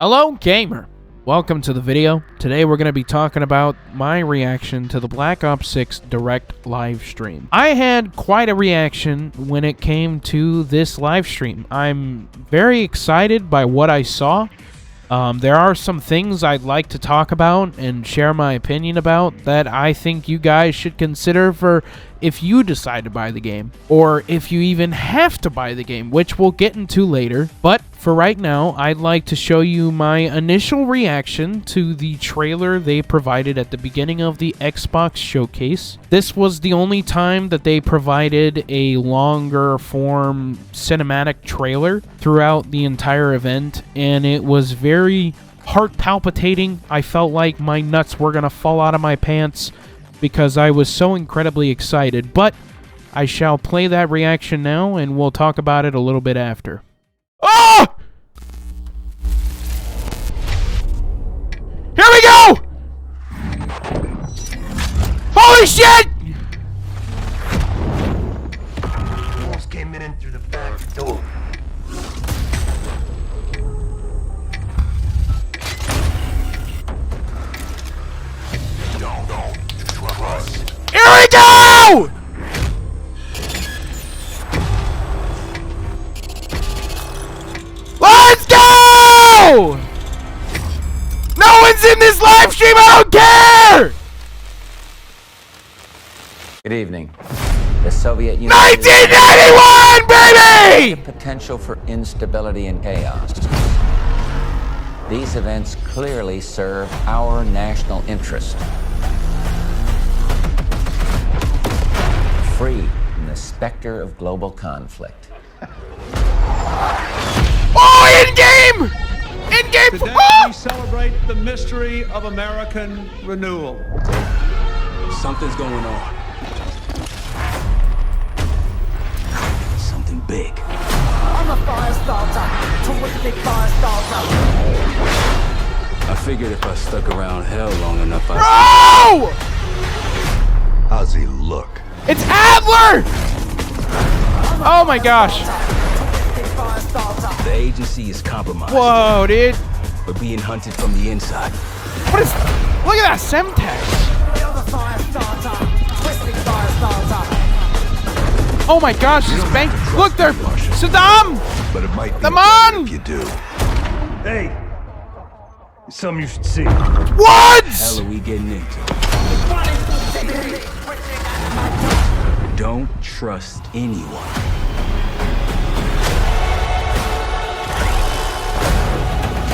Hello, gamer. Welcome to the video. Today we're going to be talking about my reaction to the Black Ops 6 Direct live stream. I had quite a reaction when it came to this live stream. I'm very excited by what I saw. There are some things I'd like to talk about and share my opinion about that I think you guys should consider for if you decide to buy the game, or if you even have to buy the game, which we'll get into later. But for right now, I'd like to show you my initial reaction to the trailer they provided at the beginning of the Xbox showcase. This was the only time that they provided a longer form cinematic trailer throughout the entire event, and it was very heart palpitating. I felt like my nuts were gonna fall out of my pants because I was so incredibly excited. But I shall play that reaction now, and we'll talk about it a little bit after. Oh! Here we go! Holy shit! Almost came in through the back door. Don't trust. Here we go! Let's go! No one's in this live stream, I don't care! Good evening. The Soviet Union 1991, baby! has the potential for instability and chaos. These events clearly serve our national interest. Free from the specter of global conflict. Oh, in-game! In-game! Today Oh! we celebrate the mystery of American renewal. Something's going on. Something big. I'm a fire starter, terrific fire starter. I figured if I stuck around hell long enough, Bro! How's he look? It's Adler! Oh my gosh. The agency is compromised. Whoa, dude. We're being hunted from the inside. What is... Look at that Semtex. You're the fire starter, twisting fire starter. Oh my gosh, this bank... Look there! Saddam! But it might be Come better on! if you do. Hey, it's something you should see. What? Hell are we getting into? Don't trust anyone.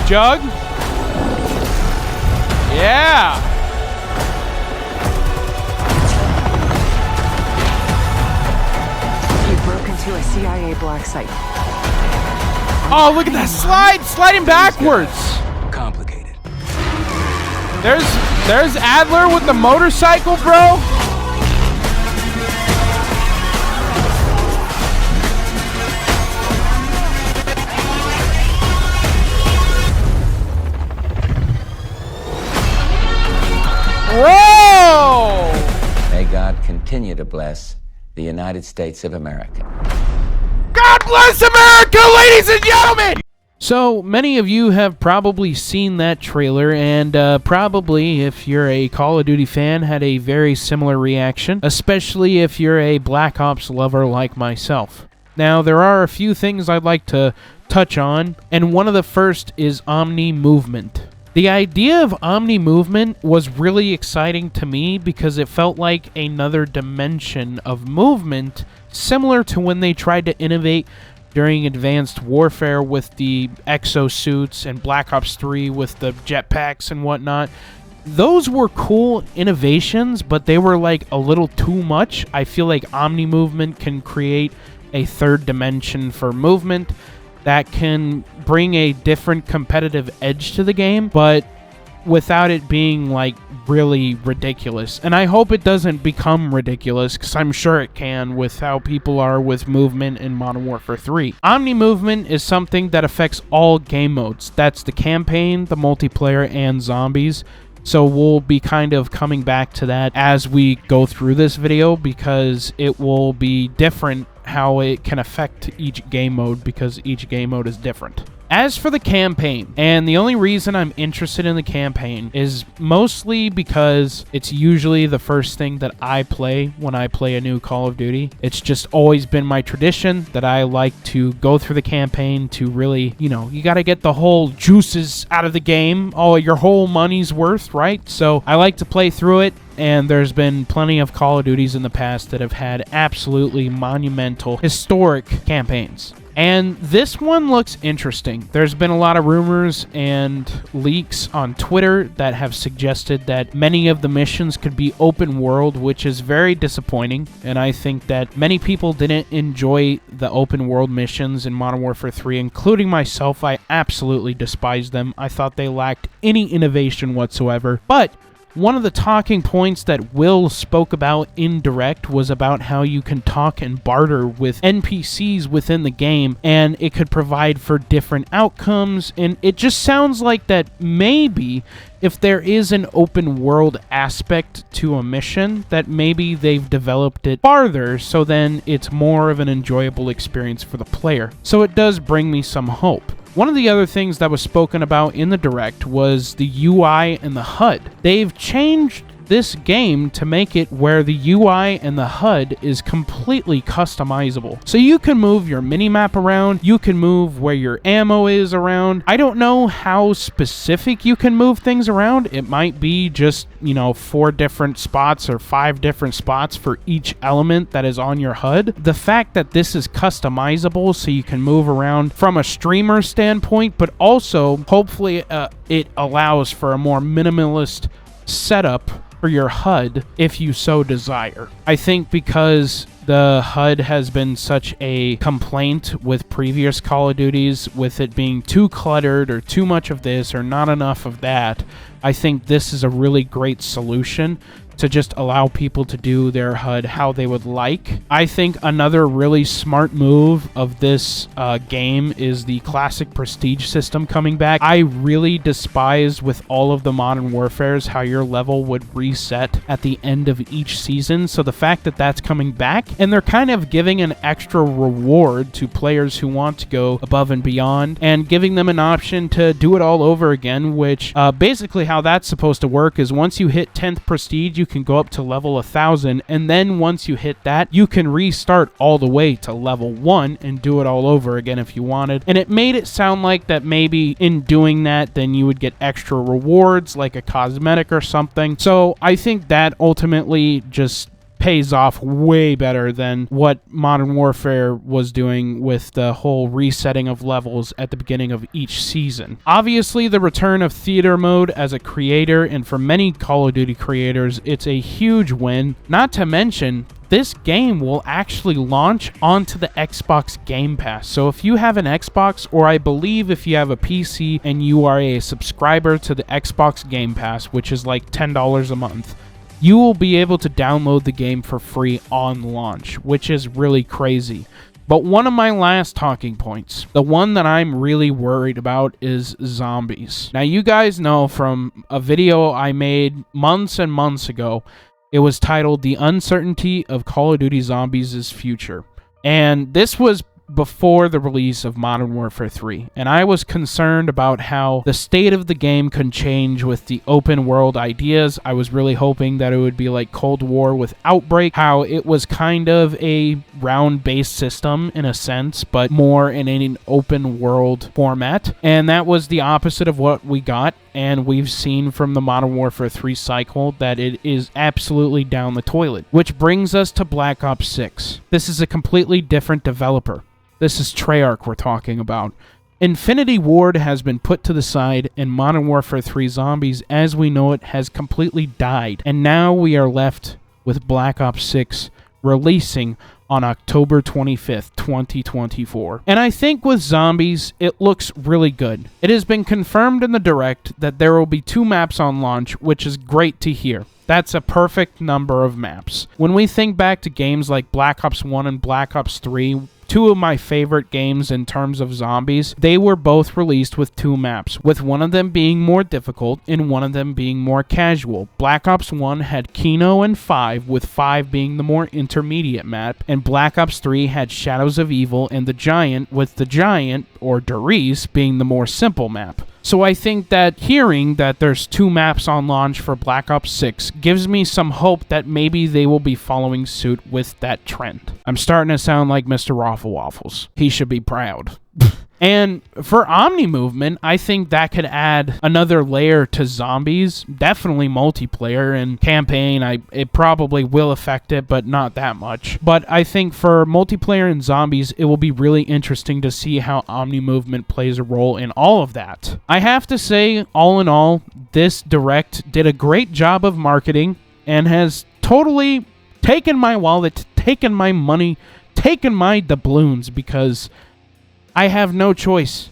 Jug? Yeah! You broke into a CIA black site. Oh, look at that slide! Sliding backwards! Complicated. There's Adler with the motorcycle, bro! Whoa! May God continue to bless the United States of America. God bless America, ladies and gentlemen! So, many of you have probably seen that trailer, and probably, if you're a Call of Duty fan, had a very similar reaction, especially if you're a Black Ops lover like myself. Now, there are a few things I'd like to touch on, and one of the first is Omnimovement. The idea of Omnimovement was really exciting to me because it felt like another dimension of movement, similar to when they tried to innovate during Advanced Warfare with the exosuits and Black Ops 3 with the jetpacks and whatnot. Those were cool innovations, but they were like a little too much. I feel like Omnimovement can create a third dimension for movement that can bring a different competitive edge to the game, but without it being like really ridiculous. And I hope it doesn't become ridiculous, because I'm sure it can with how people are with movement in Modern Warfare 3. Omni-movement is something that affects all game modes. That's the campaign, the multiplayer, and zombies. So we'll be kind of coming back to that as we go through this video, because it will be different how it can affect each game mode, because each game mode is different. As for the campaign, and the only reason I'm interested in the campaign is mostly because it's usually the first thing that I play when I play a new Call of Duty. It's just always been my tradition that I like to go through the campaign to really, you got to get the whole juices out of the game, all your whole money's worth, right? So I like to play through it. And there's been plenty of Call of Duties in the past that have had absolutely monumental, historic campaigns. And this one looks interesting. There's been a lot of rumors and leaks on Twitter that have suggested that many of the missions could be open world, which is very disappointing. And I think that many people didn't enjoy the open world missions in Modern Warfare 3, including myself. I absolutely despised them. I thought they lacked any innovation whatsoever. But one of the talking points that Will spoke about in Direct was about how you can talk and barter with NPCs within the game, and it could provide for different outcomes, and it just sounds like that maybe if there is an open world aspect to a mission, that maybe they've developed it farther so then it's more of an enjoyable experience for the player. So it does bring me some hope. One of the other things that was spoken about in the Direct was the UI and the HUD. They've changed this game to make it where the UI and the HUD is completely customizable. So you can move your minimap around, you can move where your ammo is around. I don't know how specific you can move things around. It might be just, 4 different spots or 5 different spots for each element that is on your HUD. The fact that this is customizable so you can move around from a streamer standpoint, but also hopefully it allows for a more minimalist setup for your HUD if you so desire. I think because the HUD has been such a complaint with previous Call of Duties, with it being too cluttered or too much of this or not enough of that, I think this is a really great solution to just allow people to do their HUD how they would like. I think another really smart move of this game is the classic prestige system coming back. I really despise with all of the Modern Warfares how your level would reset at the end of each season. So the fact that that's coming back, and they're kind of giving an extra reward to players who want to go above and beyond, and giving them an option to do it all over again, which basically how that's supposed to work is once you hit 10th prestige, you can go up to level 1000, and then once you hit that, you can restart all the way to level 1 and do it all over again if you wanted. And it made it sound like that maybe in doing that, then you would get extra rewards like a cosmetic or something. So I think that ultimately just pays off way better than what Modern Warfare was doing with the whole resetting of levels at the beginning of each season. Obviously, the return of theater mode as a creator, and for many Call of Duty creators, it's a huge win. Not to mention, this game will actually launch onto the Xbox Game Pass. So if you have an Xbox, or I believe if you have a PC and you are a subscriber to the Xbox Game Pass, which is like $10 a month, you will be able to download the game for free on launch, which is really crazy. But one of my last talking points, the one that I'm really worried about, is zombies. Now, you guys know from a video I made months and months ago, it was titled "The Uncertainty of Call of Duty Zombies' Future." And this was before the release of Modern Warfare 3, and I was concerned about how the state of the game could change with the open world ideas. I was really hoping that it would be like Cold War with Outbreak, how it was kind of a round-based system in a sense, but more in an open world format, and that was the opposite of what we got. And we've seen from the Modern Warfare 3 cycle that it is absolutely down the toilet. Which brings us to Black Ops 6. This is a completely different developer. This is Treyarch we're talking about. Infinity Ward has been put to the side, and Modern Warfare 3 Zombies, as we know it, has completely died. And now we are left with Black Ops 6 releasing on October 25th, 2024. And I think with Zombies, it looks really good. It has been confirmed in the Direct that there will be 2 maps on launch, which is great to hear. That's a perfect number of maps. When we think back to games like Black Ops 1 and Black Ops 3, two of my favorite games in terms of zombies, they were both released with 2 maps, with one of them being more difficult and one of them being more casual. Black Ops 1 had Kino and 5, with 5 being the more intermediate map, and Black Ops 3 had Shadows of Evil and the Giant, with the Giant, or Derice, being the more simple map. So I think that hearing that there's 2 maps on launch for Black Ops 6 gives me some hope that maybe they will be following suit with that trend. I'm starting to sound like Mr. Raffle Waffles. He should be proud. And for Omnimovement, I think that could add another layer to zombies. Definitely multiplayer and campaign. It probably will affect it, but not that much. But I think for multiplayer and zombies, it will be really interesting to see how Omnimovement plays a role in all of that. I have to say, all in all, this Direct did a great job of marketing and has totally taken my wallet, taken my money, taken my doubloons, because I have no choice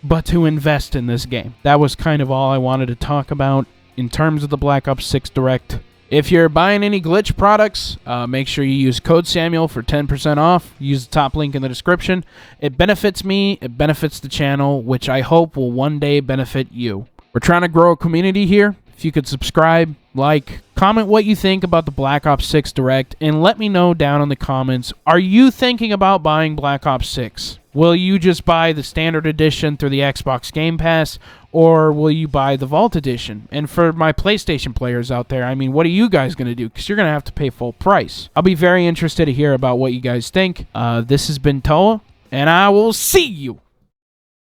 but to invest in this game. That was kind of all I wanted to talk about in terms of the Black Ops 6 Direct. If you're buying any Glitch products, make sure you use code Samuel for 10% off. Use the top link in the description. It benefits me, it benefits the channel, which I hope will one day benefit you. We're trying to grow a community here. If you could subscribe, like, comment what you think about the Black Ops 6 Direct, and let me know down in the comments, are you thinking about buying Black Ops 6? Will you just buy the standard edition through the Xbox Game Pass, or will you buy the Vault edition? And for my PlayStation players out there, I mean, what are you guys going to do? Because you're going to have to pay full price. I'll be very interested to hear about what you guys think. This has been Toa, and I will see you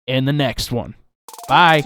in the next one. Bye.